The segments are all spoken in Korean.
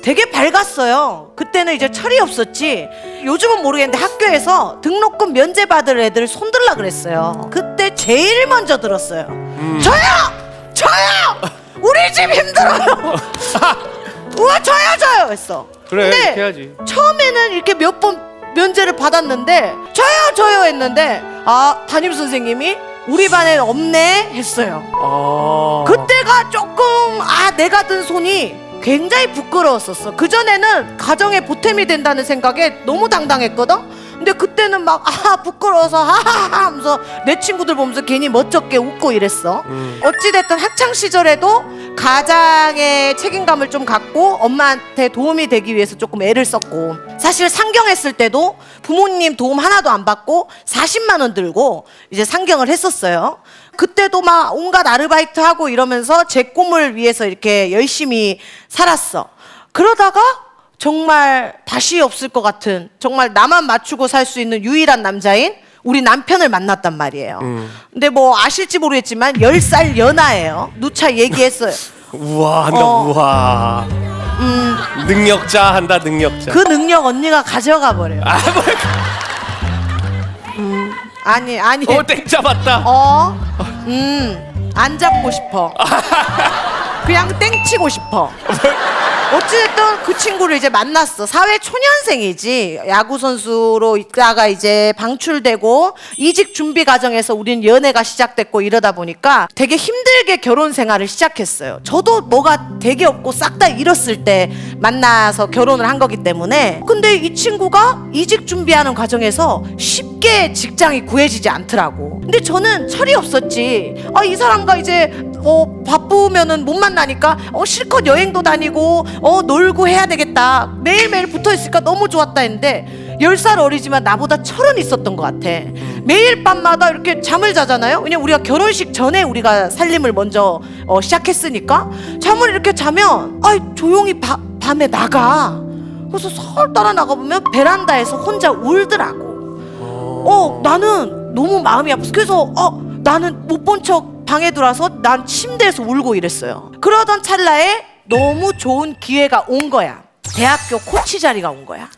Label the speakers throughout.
Speaker 1: 되게 밝았어요. 그때는 이제 철이 없었지. 요즘은 모르겠는데 학교에서 등록금 면제 받을 애들 손들라 그랬어요. 그때 제일 먼저 들었어요. 저요 우리 집 힘들어요. 우와 저요 했어.
Speaker 2: 그래,
Speaker 1: 근데
Speaker 2: 이렇게 해야지.
Speaker 1: 처음에는 이렇게 몇 번 면제를 받았는데 저요 했는데 담임 선생님이 우리 반엔 없네 했어요. 그때가 조금 내가 든 손이 굉장히 부끄러웠었어. 그전에는 가정의 보탬이 된다는 생각에 너무 당당했거든. 근데 그때는 막 부끄러워서 하하하 하면서 내 친구들 보면서 괜히 멋쩍게 웃고 이랬어. 어찌됐든 학창시절에도 가장의 책임감을 좀 갖고 엄마한테 도움이 되기 위해서 조금 애를 썼고, 사실 상경했을 때도 부모님 도움 하나도 안 받고 40만 원 들고 이제 상경을 했었어요. 그때도 막 온갖 아르바이트 하고 이러면서 제 꿈을 위해서 이렇게 열심히 살았어. 그러다가 정말 다시 없을 것 같은, 정말 나만 맞추고 살 수 있는 유일한 남자인 우리 남편을 만났단 말이에요. 근데 뭐 아실지 모르겠지만 10살 연하예요. 누차 얘기했어요.
Speaker 2: 우와 한다. 우와. 능력자 한다. 능력자.
Speaker 1: 그 능력 언니가 가져가 버려요. 아니
Speaker 2: 땡 잡았다.
Speaker 1: 안 잡고 싶어. 그냥 땡치고 싶어. 어찌됐든 그 친구를 이제 만났어. 사회 초년생이지. 야구 선수로 있다가 이제 방출되고 이직 준비 과정에서 우린 연애가 시작됐고 이러다 보니까 되게 힘들게 결혼 생활을 시작했어요. 저도 뭐가 되게 없고 싹 다 잃었을 때 만나서 결혼을 한 거기 때문에. 근데 이 친구가 이직 준비하는 과정에서 쉽게 직장이 구해지지 않더라고. 근데 저는 철이 없었지. 이 사람과 이제 바쁘면은 못 만나니까 실컷 여행도 다니고 놀고 해야 되겠다. 매일매일 붙어있으니까 너무 좋았다 했는데 10살 어리지만 나보다 철은 있었던 것 같아. 매일 밤마다 이렇게 잠을 자잖아요. 왜냐면 우리가 결혼식 전에 우리가 살림을 먼저 시작했으니까 잠을 이렇게 자면 조용히 밤에 나가. 그래서 서울 따라 나가보면 베란다에서 혼자 울더라고. 나는 너무 마음이 아파서 그래서 나는 못 본 척 방에 들어와서 난 침대에서 울고 이랬어요. 그러던 찰나에 너무 좋은 기회가 온 거야. 대학교 코치 자리가 온 거야.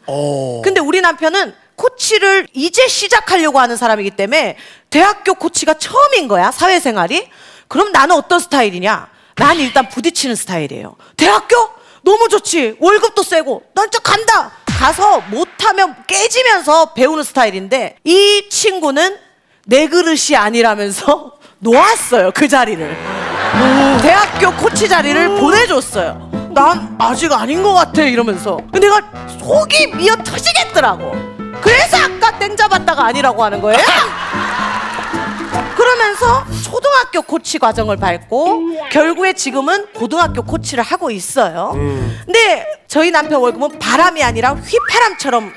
Speaker 1: 근데 우리 남편은 코치를 이제 시작하려고 하는 사람이기 때문에 대학교 코치가 처음인 거야, 사회생활이. 그럼 나는 어떤 스타일이냐? 난 일단 부딪히는 스타일이에요. 대학교? 너무 좋지. 월급도 세고 난 진짜 간다. 가서 못하면 깨지면서 배우는 스타일인데 이 친구는 내 그릇이 아니라면서 놓았어요, 그 자리를. 대학교 코치 자리를 보내줬어요. 난 아직 아닌 것 같아 이러면서. 근데 내가 속이 미어 터지겠더라고. 그래서 아까 땡 잡았다가 아니라고 하는 거예요. 그러면서 초등학교 코치 과정을 밟고 결국에 지금은 고등학교 코치를 하고 있어요. 근데 저희 남편 월급은 바람이 아니라 휘파람처럼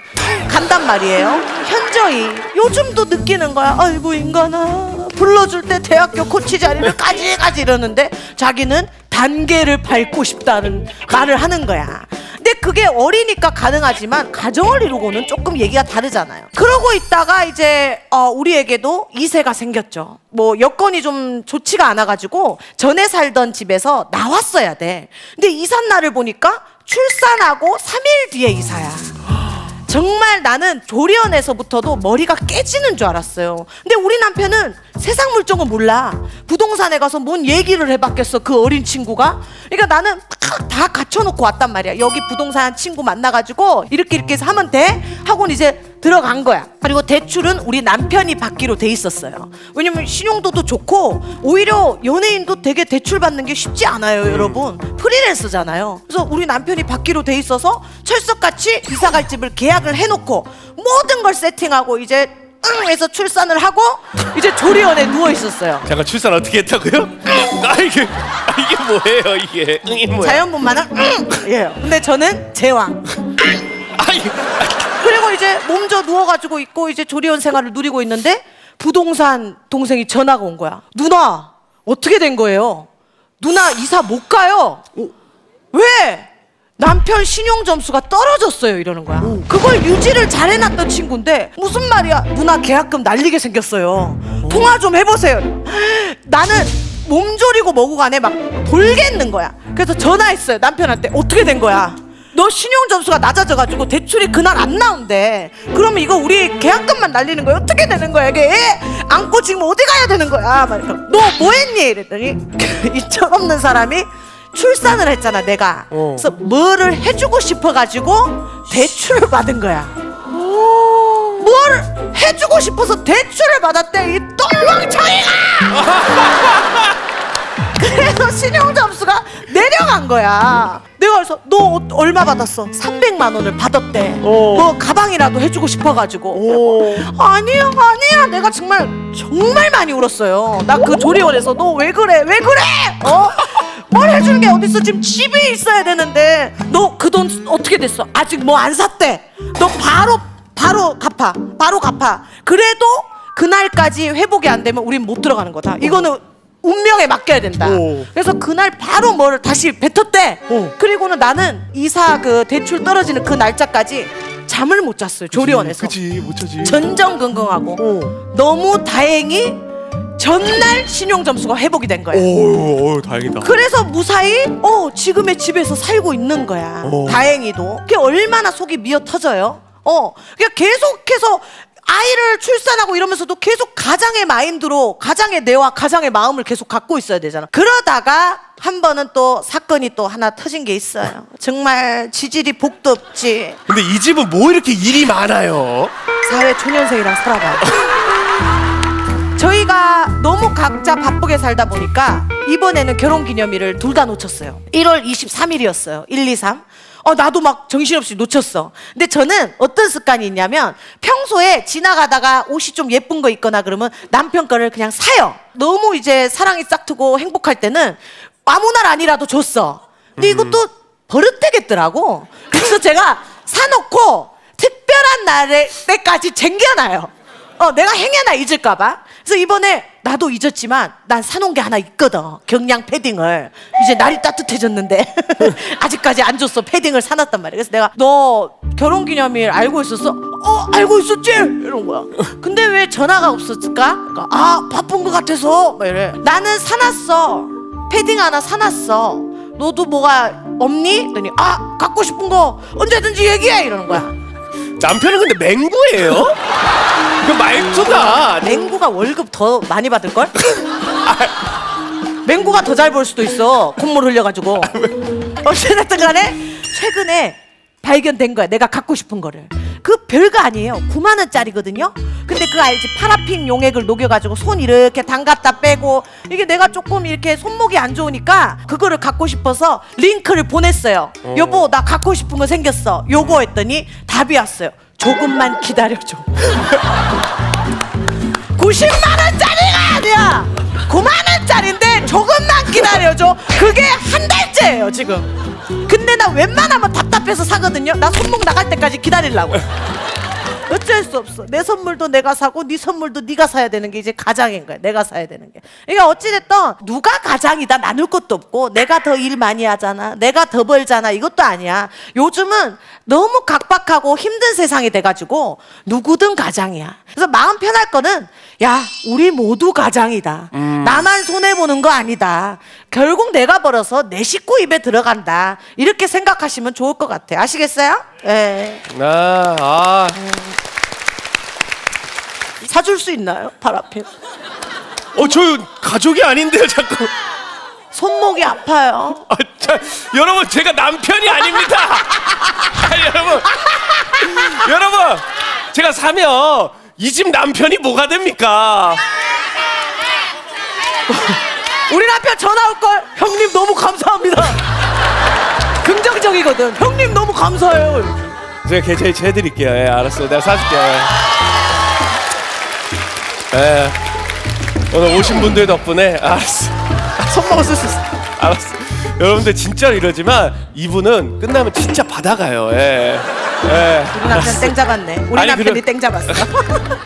Speaker 1: 간단 말이에요. 현저히 요즘도 느끼는 거야. 아이고 인간아, 불러줄 때 대학교 코치 자리를 까지까지 이러는데 자기는 단계를 밟고 싶다는 말을 하는 거야. 근데 그게 어리니까 가능하지만 가정을 이루고는 조금 얘기가 다르잖아요. 그러고 있다가 이제 우리에게도 2세가 생겼죠. 뭐 여건이 좀 좋지가 않아가지고 전에 살던 집에서 나왔어야 돼. 근데 이삿 날을 보니까 출산하고 3일 뒤에 이사야. 정말 나는 조련에서부터도 머리가 깨지는 줄 알았어요. 근데 우리 남편은 세상 물정은 몰라. 부동산에 가서 뭔 얘기를 해봤겠어, 그 어린 친구가. 그러니까 나는 다 갖춰놓고 왔단 말이야. 여기 부동산 친구 만나가지고 이렇게 해서 하면 돼? 하고는 이제 들어간 거야. 그리고 대출은 우리 남편이 받기로 돼 있었어요. 왜냐면 신용도도 좋고 오히려 연예인도 되게 대출 받는 게 쉽지 않아요, 여러분. 프리랜서잖아요. 그래서 우리 남편이 받기로 돼 있어서 철석같이 이사갈 집을 계약을 해놓고 모든 걸 세팅하고 이제 해서 출산을 하고 이제 조리원에 누워 있었어요.
Speaker 2: 잠깐, 출산 어떻게 했다고요? 이게 뭐예요 이게? 이게 뭐야?
Speaker 1: 자연분만은 예요. 근데 저는 제왕. 그리고 이제 몸져 누워가지고 있고 이제 조리원 생활을 누리고 있는데 부동산 동생이 전화가 온 거야. 누나 어떻게 된 거예요? 누나 이사 못 가요. 왜? 남편 신용 점수가 떨어졌어요 이러는 거야. 그걸 유지를 잘 해놨던 친구인데 무슨 말이야. 누나 계약금 날리게 생겼어요. 통화 좀 해보세요. 나는 몸 졸이고 뭐고 간에 막 돌겠는 거야. 그래서 전화했어요 남편한테. 어떻게 된 거야? 너 신용 점수가 낮아져가지고 대출이 그날 안 나온대. 그러면 이거 우리 계약금만 날리는 거야. 어떻게 되는 거야 이게? 안고 지금 어디 가야 되는 거야? 막 이러니까 너 뭐 했니? 이랬더니 이 철없는 사람이 출산을 했잖아 내가. 그래서 뭐를 해주고 싶어가지고 대출을 받은 거야. 뭘 해주고 싶어서 대출을 받았대 이 똘망청이가. 그래서 신용 점수가 내려간 거야. 내가 그래서 너 얼마 받았어? 300만 원을 받았대. 뭐 가방이라도 해주고 싶어가지고. 아니야 내가 정말 많이 울었어요. 나 그 조리원에서 너 왜 그래 뭘 해주는 게 어딨어? 지금 집에 있어야 되는데. 너 그 돈 어떻게 됐어? 아직 뭐 안 샀대. 너 바로 갚아. 그래도 그날까지 회복이 안 되면 우린 못 들어가는 거다. 이거는 운명에 맡겨야 된다. 그래서 그날 바로 뭘 다시 뱉었대. 그리고는 나는 이사 그 대출 떨어지는 그 날짜까지 잠을 못 잤어요. 조리원에서.
Speaker 2: 그치 못 차지.
Speaker 1: 전전긍긍하고. 너무 다행히 전날 신용 점수가 회복이 된 거야.
Speaker 2: 오 다행이다.
Speaker 1: 그래서 무사히 지금의 집에서 살고 있는 거야. 다행히도. 그게 얼마나 속이 미어 터져요. 그냥 계속해서 아이를 출산하고 이러면서도 계속 가장의 마인드로 가장의 뇌와 가장의 마음을 계속 갖고 있어야 되잖아. 그러다가 한 번은 또 사건이 또 하나 터진 게 있어요. 정말 지질이 복도 없지.
Speaker 2: 근데 이 집은 뭐 이렇게 일이 많아요?
Speaker 1: 사회 초년생이랑 살아봐요. 저희가 너무 각자 바쁘게 살다 보니까 이번에는 결혼기념일을 둘 다 놓쳤어요. 1월 23일이었어요. 1, 2, 3. 나도 막 정신없이 놓쳤어. 근데 저는 어떤 습관이 있냐면 평소에 지나가다가 옷이 좀 예쁜 거 있거나 그러면 남편 거를 그냥 사요. 너무 이제 사랑이 싹트고 행복할 때는 아무 날 아니라도 줬어. 근데 이것도 버릇되겠더라고. 그래서 제가 사놓고 특별한 날에 때까지 쟁겨놔요. 내가 행여나 잊을까봐. 그래서 이번에 나도 잊었지만 난 사놓은 게 하나 있거든. 경량 패딩을. 이제 날이 따뜻해졌는데 아직까지 안 줬어. 패딩을 사놨단 말이야. 그래서 내가 너 결혼기념일 알고 있었어? 알고 있었지? 이런 거야. 근데 왜 전화가 없었을까? 그러니까, 바쁜 것 같아서 막 이래. 나는 사놨어. 패딩 하나 사놨어. 너도 뭐가 없니? 그랬더니 갖고 싶은 거 언제든지 얘기해 이러는 거야.
Speaker 2: 남편은 근데 맹구예요? 그 말투가
Speaker 1: 맹구가 월급 더 많이 받을걸? 맹구가 더 잘 벌 수도 있어. 콧물 흘려가지고. 어쨌든 간에 최근에 발견된 거야. 내가 갖고 싶은 거를. 그 별거 아니에요. 9만 원짜리거든요. 근데 그거 알지? 파라핀 용액을 녹여가지고 손 이렇게 담갔다 빼고. 이게 내가 조금 이렇게 손목이 안 좋으니까 그거를 갖고 싶어서 링크를 보냈어요. 여보 나 갖고 싶은 거 생겼어. 요거 했더니 답이 왔어요. 조금만 기다려줘. 90만 원짜리가 아니야. 9만 원짜리인데 조금만 기다려줘. 그게 한 달째예요 지금. 근데 나 웬만하면 답답해서 사거든요. 나 손목 나갈 때까지 기다리려고. 어쩔 수 없어. 내 선물도 내가 사고 네 선물도 네가 사야 되는 게 이제 가장인 거야. 내가 사야 되는 게. 그러니까 어찌됐든 누가 가장이다 나눌 것도 없고 내가 더 일 많이 하잖아. 내가 더 벌잖아. 이것도 아니야. 요즘은 너무 각박하고 힘든 세상이 돼가지고 누구든 가장이야. 그래서 마음 편할 거는 야 우리 모두 가장이다. 나만 손해보는 거 아니다. 결국 내가 벌어서 내 식구 입에 들어간다. 이렇게 생각하시면 좋을 것 같아. 아시겠어요? 네. 사줄 수 있나요? 파라핀.
Speaker 2: 저 가족이 아닌데요 자꾸.
Speaker 1: 손목이 아파요.
Speaker 2: 여러분 제가 남편이 아닙니다. 여러분 제가 사면 이 집 남편이 뭐가 됩니까?
Speaker 1: 우리 남편 전화 올걸. 형님 너무 감사합니다. 긍정적이거든. 형님 너무 감사해요.
Speaker 2: 제가 계좌이체 해드릴게요. 예, 알았어요. 내가 사줄게. 예. 오늘 오신 분들 덕분에 알았어.
Speaker 1: 손목을 쓸 수 있어.
Speaker 2: 알았어. 여러분들 진짜로 이러지만 이분은 끝나면 진짜 받아가요. 예.
Speaker 1: 우리 남편 땡 잡았네. 우리
Speaker 2: 아니,
Speaker 1: 남편이
Speaker 2: 그럼-
Speaker 1: 땡 잡았어.